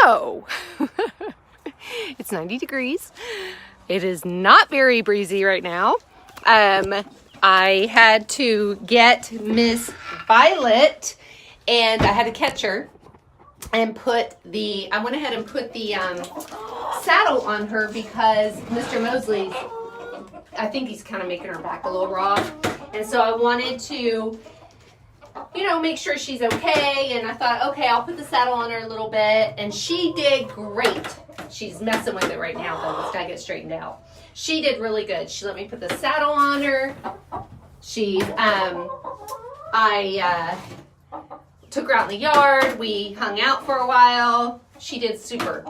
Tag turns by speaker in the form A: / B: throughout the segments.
A: So, it's 90 degrees. It is not very breezy right now. I had to get Miss Violet, and I had to catch her and I went ahead and put the saddle on her because Mr. Mosley, I think he's kind of making her back a little raw. And so I wanted to, make sure she's okay. And I thought, okay, I'll put the saddle on her a little bit. And she did great. She's messing with it right now, though. It's got to get straightened out. She did really good. She let me put the saddle on her. I took her out in the yard. We hung out for a while. She did super.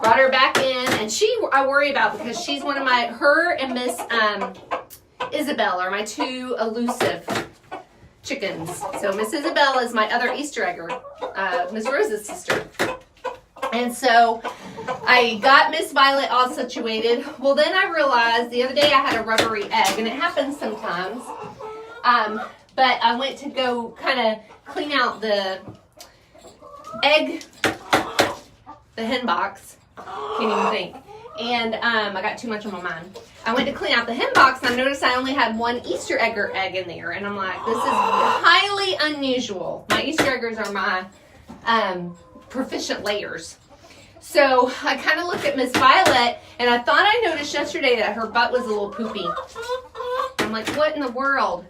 A: Brought her back in, and I worry about because she's one of her and Miss Isabel are my two elusive chickens. So Miss Isabel is my other Easter egger, Miss Rose's sister. And so I got Miss Violet all situated. Well, then I realized the other day I had a rubbery egg, and it happens sometimes. But I went to go kind of clean out the egg, the hen box. Can't even think. And I got too much on my mind. I went to clean out the hen box, and I noticed I only had one Easter egger egg in there. And I'm like, this is highly unusual. My Easter eggers are my proficient layers. So I kind of looked at Miss Violet, and I thought I noticed yesterday that her butt was a little poopy. I'm like, what in the world?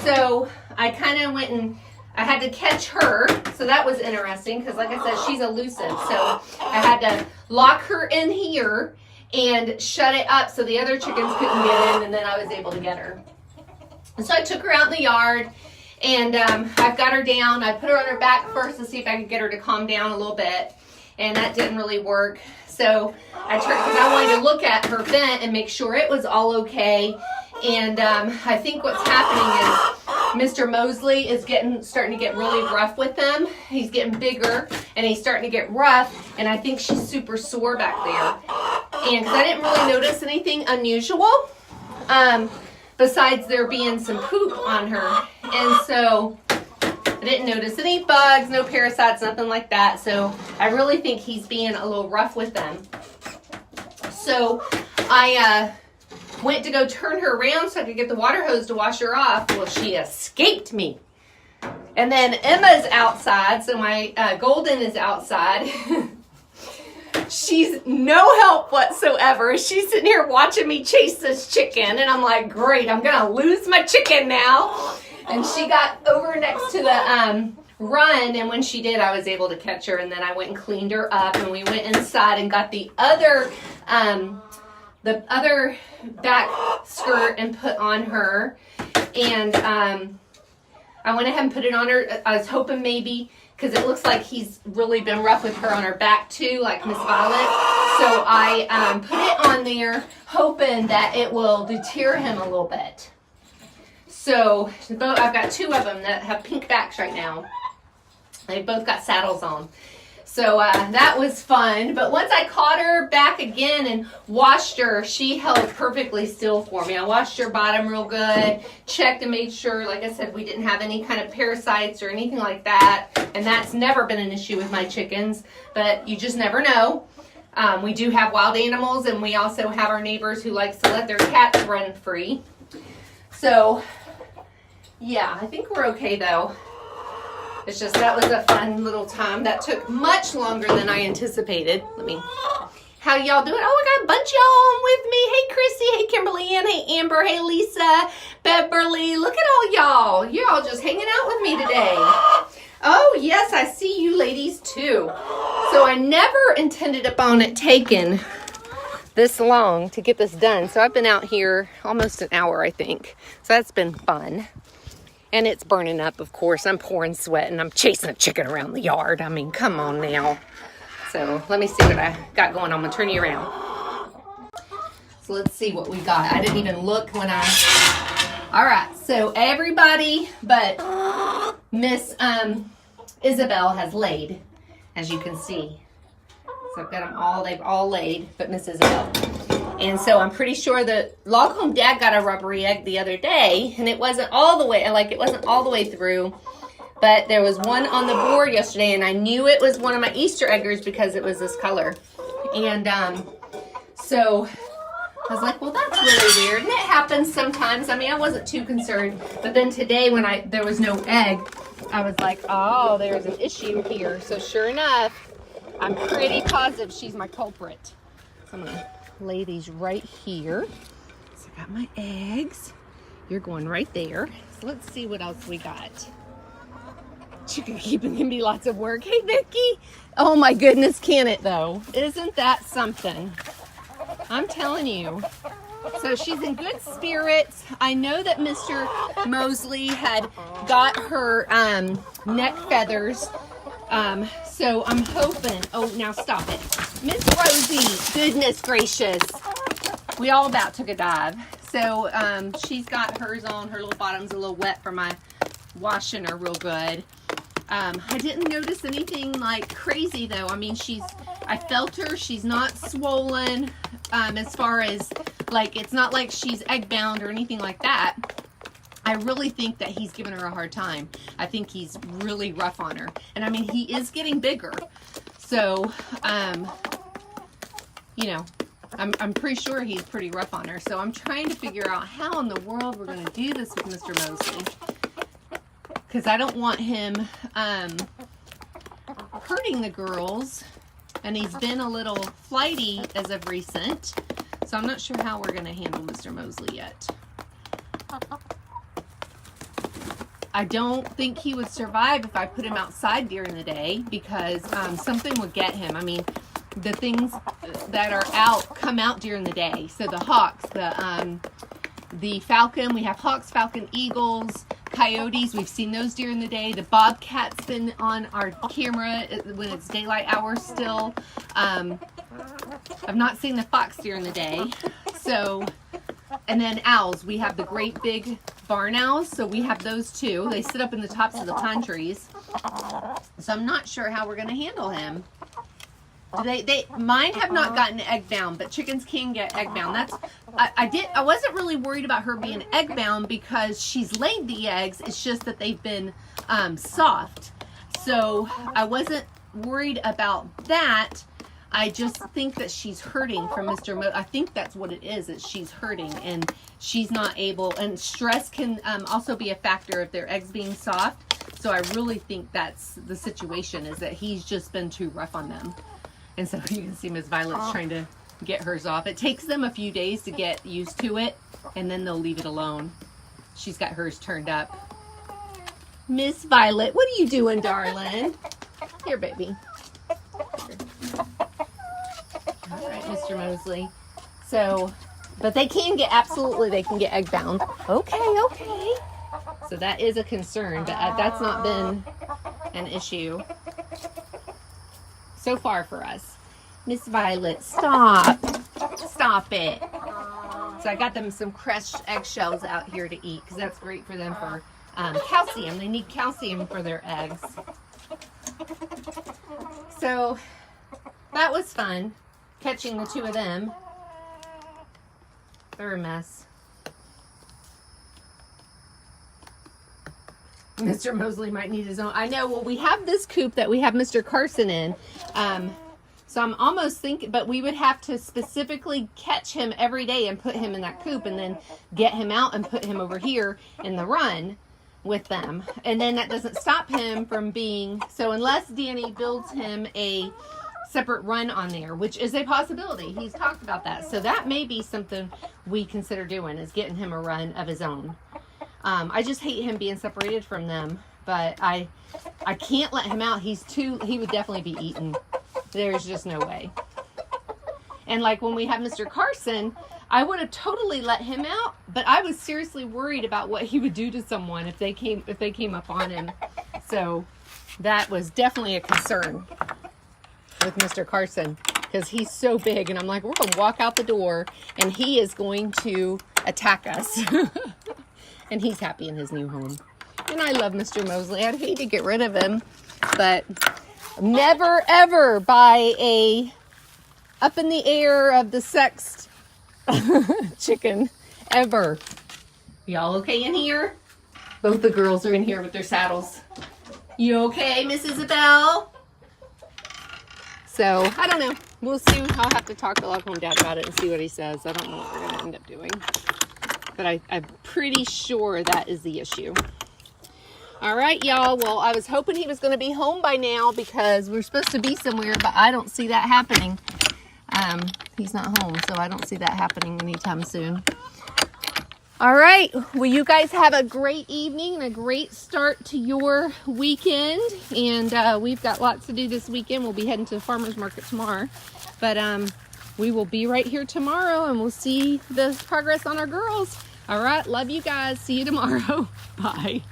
A: So I kind of went and I had to catch her. So that was interesting because, like I said, she's elusive. So I had to lock her in here and shut it up so the other chickens couldn't get in, and then I was able to get her. And so I took her out in the yard, and I've got her down. I put her on her back first to see if I could get her to calm down a little bit, and that didn't really work. So I turned because I wanted to look at her vent and make sure it was all okay. And I think what's happening is Mr. Mosley is starting to get really rough with them. He's getting bigger, and he's starting to get rough, and I think she's super sore back there. And because I didn't really notice anything unusual, besides there being some poop on her. And so I didn't notice any bugs, no parasites, nothing like that. So I really think he's being a little rough with them. So I went to go turn her around so I could get the water hose to wash her off. Well, she escaped me. And then Emma's outside, so my Golden is outside. She's no help whatsoever. She's sitting here watching me chase this chicken, and I'm like, great, I'm going to lose my chicken now. And she got over next to the run, and when she did, I was able to catch her, and then I went and cleaned her up, and we went inside and got the other back skirt and put on her, and I went ahead and put it on her. I was hoping maybe, because it looks like he's really been rough with her on her back too, like Miss Violet. So I put it on there hoping that it will deter him a little bit. So I've got two of them that have pink backs right now. They both got saddles on. So that was fun. But once I caught her back again and washed her, she held perfectly still for me. I washed her bottom real good, checked and made sure, like I said, we didn't have any kind of parasites or anything like that. And that's never been an issue with my chickens, but you just never know. We do have wild animals, and we also have our neighbors who likes to let their cats run free. So, yeah, I think we're okay though. It's just, that was a fun little time. That took much longer than I anticipated. How y'all doing? Oh, I got a bunch of y'all on with me. Hey, Chrissy. Hey, Kimberly Ann. Hey, Amber. Hey, Lisa. Beverly. Look at all y'all. You're all just hanging out with me today. Oh, yes, I see you ladies too. So I never intended upon it taking this long to get this done. So I've been out here almost an hour, I think. So that's been fun. And it's burning up, of course. I'm pouring sweat, and I'm chasing a chicken around the yard. I mean, come on now. So let me see what I got going on. I'm going to turn you around. So let's see what we got. I didn't even look when all right. So everybody but Miss Isabel has laid, as you can see. So I've got them all. They've all laid, but Miss Isabel. And so I'm pretty sure the Log Home Dad got a rubbery egg the other day, and it wasn't all the way, it wasn't all the way through. But there was one on the board yesterday, and I knew it was one of my Easter eggers because it was this color. And so I was like, well, that's really weird. And it happens sometimes. I mean, I wasn't too concerned. But then today when there was no egg, I was like, oh, there's an issue here. So sure enough, I'm pretty positive she's my culprit. So I'm going to lay these right here. So I got my eggs. You're going right there. So let's see what else we got. Chicken keeping can be lots of work. Hey, Vicky. Oh my goodness, can it though? Isn't that something? I'm telling you. So she's in good spirits. I know that Mr. Mosley had got her neck feathers. So I'm hoping. Oh, now stop it. Miss Rosie, goodness gracious. We all about took a dive. So she's got hers on. Her little bottom's a little wet from my washing her real good. I didn't notice anything like crazy though. I mean, I felt her. She's not swollen as far as like, it's not like she's egg bound or anything like that. I really think that he's giving her a hard time. I think he's really rough on her. And I mean, he is getting bigger. So, you know, I'm pretty sure he's pretty rough on her. So I'm trying to figure out how in the world we're going to do this with Mr. Mosley. Because I don't want him hurting the girls. And he's been a little flighty as of recent. So I'm not sure how we're going to handle Mr. Mosley yet. I don't think he would survive if I put him outside during the day. Because something would get him. I mean, the things that are out come out during the day. So the hawks, the falcon. We have hawks, falcon, eagles. Coyotes, we've seen those during the day. The bobcat's been on our camera when it's daylight hours still. I've not seen the fox during the day. So, and then owls. We have the great big barn owls. So we have those too. They sit up in the tops of the pine trees. So I'm not sure how we're going to handle him. Mine have not gotten egg bound, but chickens can get egg bound. I wasn't really worried about her being egg bound because she's laid the eggs. It's just that they've been soft. So I wasn't worried about that. I just think that she's hurting from Mr. Mo. I think that's what it is she's hurting and she's not able, and stress can also be a factor of their eggs being soft. So I really think that's the situation, is that he's just been too rough on them. And so you can see Miss Violet's trying to get hers off. It takes them a few days to get used to it, and then they'll leave it alone. She's got hers turned up. Miss Violet, what are you doing, darling? Here, baby. Here. All right, Mr. Mosley. So, but they can get egg bound. Okay. So that is a concern, but that's not been an issue so far for us. Miss Violet, stop it. So I got them some crushed eggshells out here to eat because that's great for them for calcium. They need calcium for their eggs. So that was fun, catching the two of them. They're a mess. Mr. Mosley might need his own. I know. Well, we have this coop that we have Mr. Carson in. So I'm almost thinking, but we would have to specifically catch him every day and put him in that coop and then get him out and put him over here in the run with them. And then that doesn't stop him from being, so unless Danny builds him a separate run on there, which is a possibility. He's talked about that. So that may be something we consider doing, is getting him a run of his own. I just hate him being separated from them, but I can't let him out. He would definitely be eaten. There's just no way. And like when we had Mr. Carson, I would have totally let him out, but I was seriously worried about what he would do to someone if they came up on him. So that was definitely a concern with Mr. Carson, because he's so big, and I'm like, we're going to walk out the door and he is going to attack us. And he's happy in his new home. And I love Mr. Mosley. I'd hate to get rid of him, but never ever buy a up in the air of the sexed chicken ever. Y'all okay in here? Both the girls are in here with their saddles. You okay, Miss Isabel? So, I don't know. We'll see. I'll have to talk to Lockhorn Dad about it and see what he says. I don't know what we're going to end up doing. But I'm pretty sure that is the issue. All right, y'all. Well, I was hoping he was going to be home by now because we're supposed to be somewhere, but I don't see that happening. He's not home, so I don't see that happening anytime soon. All right. Well, you guys have a great evening and a great start to your weekend. And we've got lots to do this weekend. We'll be heading to the farmer's market tomorrow. But we will be right here tomorrow, and we'll see the progress on our girls. All right. Love you guys. See you tomorrow. Bye.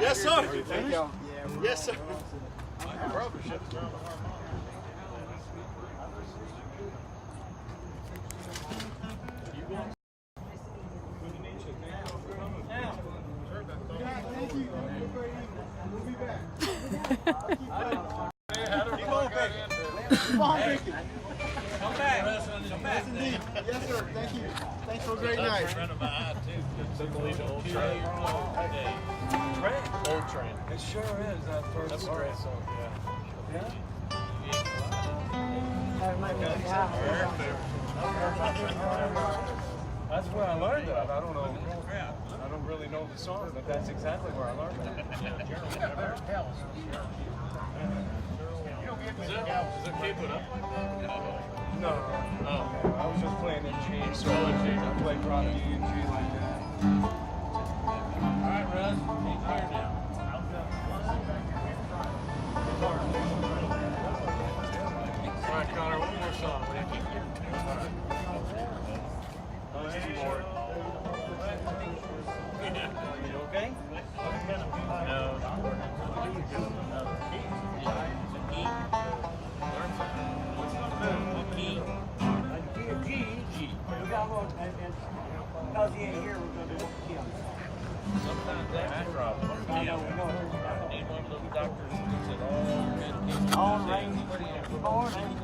B: Yes, sir. Yes, sir. Come back. Yes, indeed. Yes, sir. Thank you. Thanks for a great night. Old train. It sure is. That first train. Yeah. That's where I learned that. I don't know. I don't really know the song, but that's exactly where I learned it. Is it keep up? No. Oh. I was just playing in G. So I played Prodigy and G like that. All right, Russ. He's here now. All right, Connor. One more song. All right. Let's do more. You okay? No.
C: Because he ain't here, we're going to do it.
B: Sometimes that's a problem. Need one of those doctors that said, oh,
C: On rainy morning,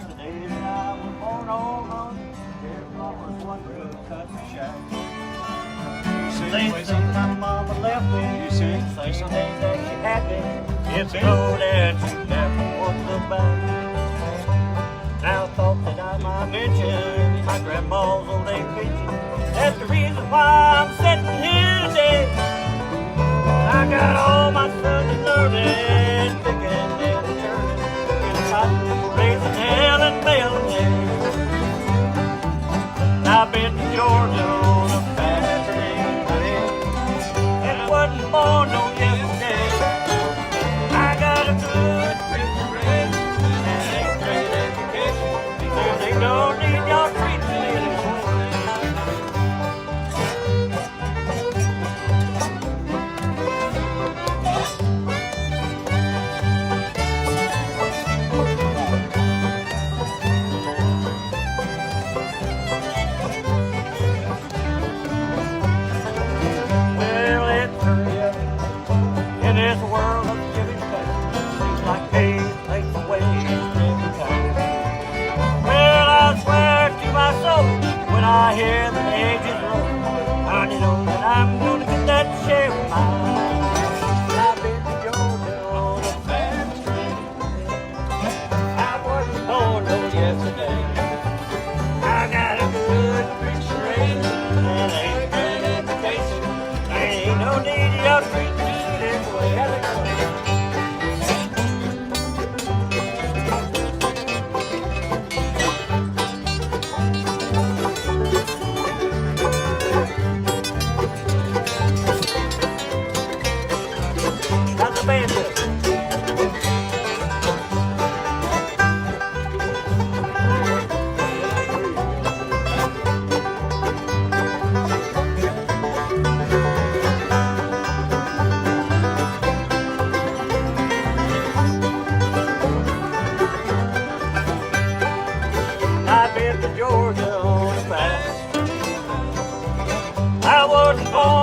C: the day that I was born all alone, there was one good country shack. Things that my mama left me, things that she had me, it's a road that you never want to look back. Now I thought that I might mention my grandma's old age pension. That's the reason why I'm sitting here today. I got all my sons learning, picking and turning, in cotton, raising hell and bailing hay. I've been to Georgia on a Saturday night, and wasn't born no yesterday. I got a good Christian race and a great education. They don't need your treatment anymore.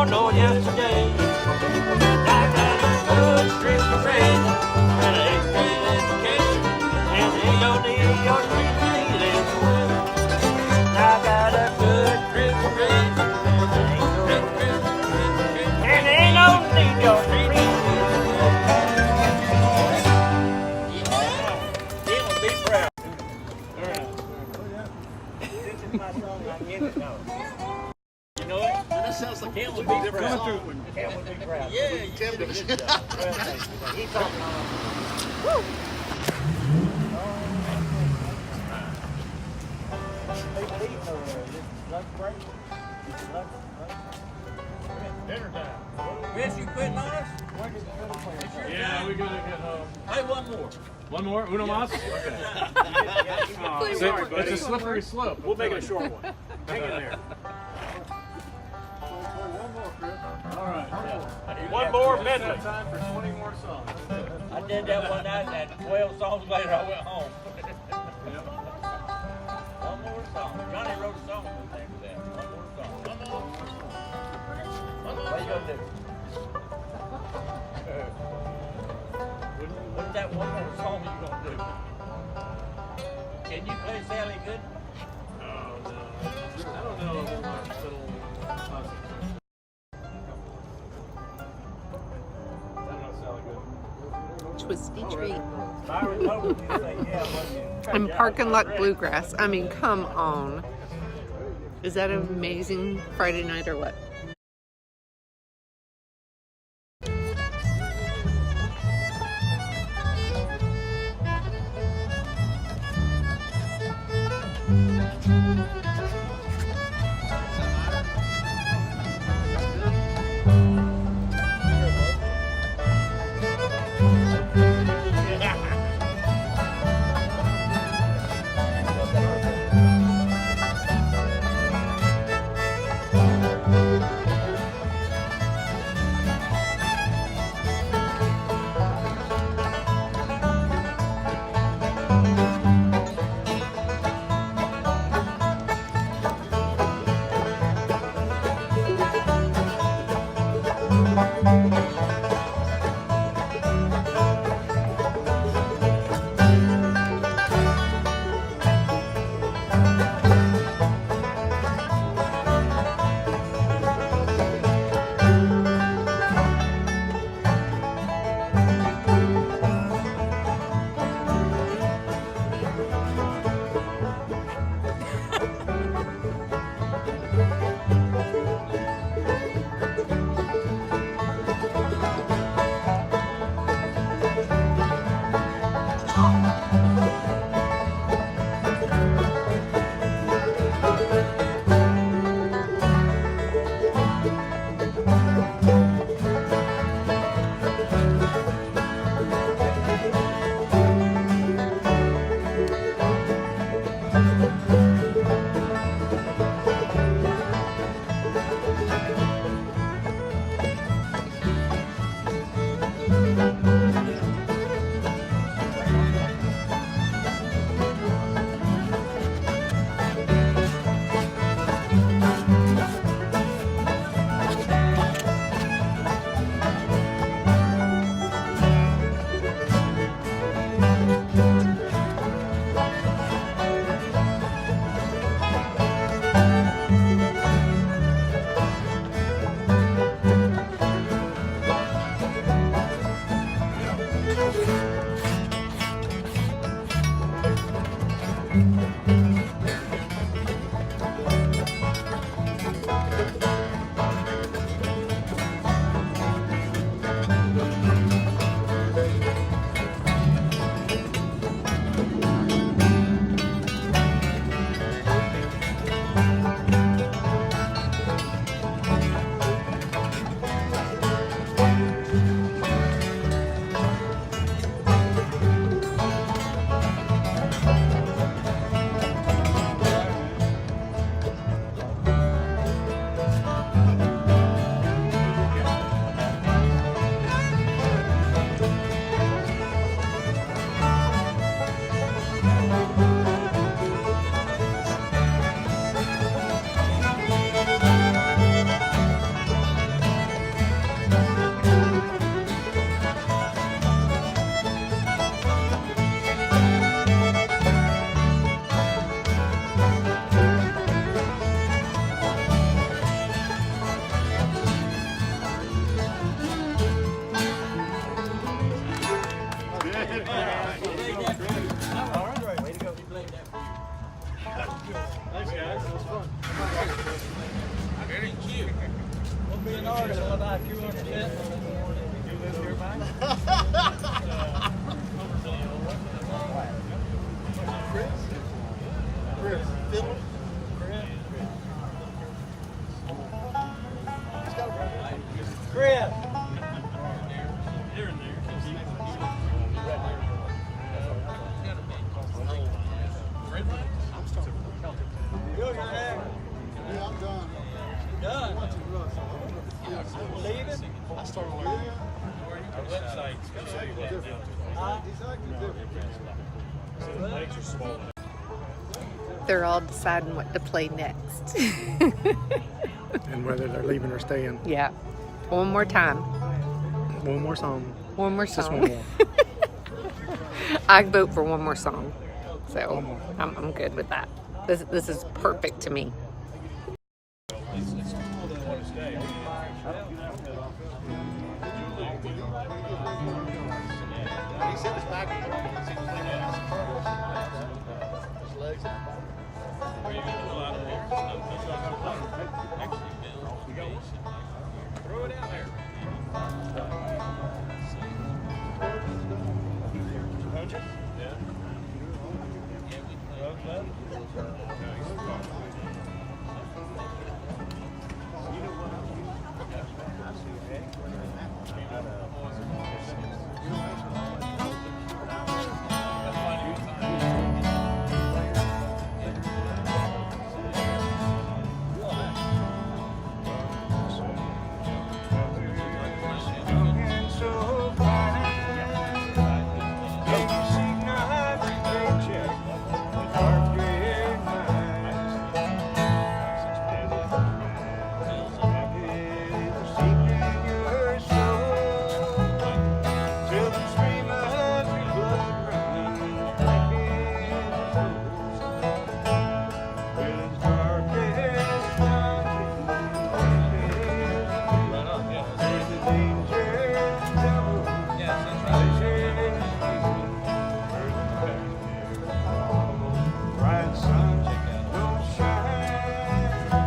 C: don't know yesterday. I got a good trip to raise and an eighth-grade education, and ain't no need your trip to live away. I got a good trip to raise and ain't no need your trip to live away. It'll be proud. This is my song. I get it now. You know it?
D: That sounds like
C: Tim would be proud. Tim would be proud.
D: Yeah, Tim
C: did a good job. Well, thank you. He's talking on. Woo!
B: Dinner time.
C: Chris, you quitting on us?
B: Yeah, we gotta get home.
C: Hey, one more.
B: One more? Uno mas? Okay.
D: Sorry, buddy.
B: It's a slippery slope.
D: We'll make it a short one. Hang in there.
B: All right.
C: One more
B: Just
C: medley.
B: got time for 20 more songs.
C: I did that one night, and 12 songs later I went home.
B: Yep.
C: One more song. Johnny wrote a song for that. One more song. What you gonna do? What's that one more song you gonna do? Can you play Sally good?
B: Oh, no. I don't know if my little classic. That don't sound good.
A: Twisty treat.
C: Byron Noble, you say yeah, wasn't you?
A: And Parking Lot Bluegrass. I mean, come on. Is that an amazing Friday night or what?
B: very cute.
C: We'll be an artist with IQ 100%. You live nearby?
B: Chris. Fiddle.
C: Chris.
B: Yeah, I'm done.
C: Done. Leaving?
B: I started learning. Our website's different. Exactly different.
D: The legs are swollen.
A: They're all deciding what to play next.
E: And whether they're leaving or staying.
A: Yeah. One more time.
E: One more song.
A: One more
E: Just
A: song.
E: one more.
A: I vote for one more song. So
E: One more.
A: I'm good with that. This is perfect to me.
B: He said his back was hurting. He said his legs.
C: Throw it out there.
B: Bright sun don't shine.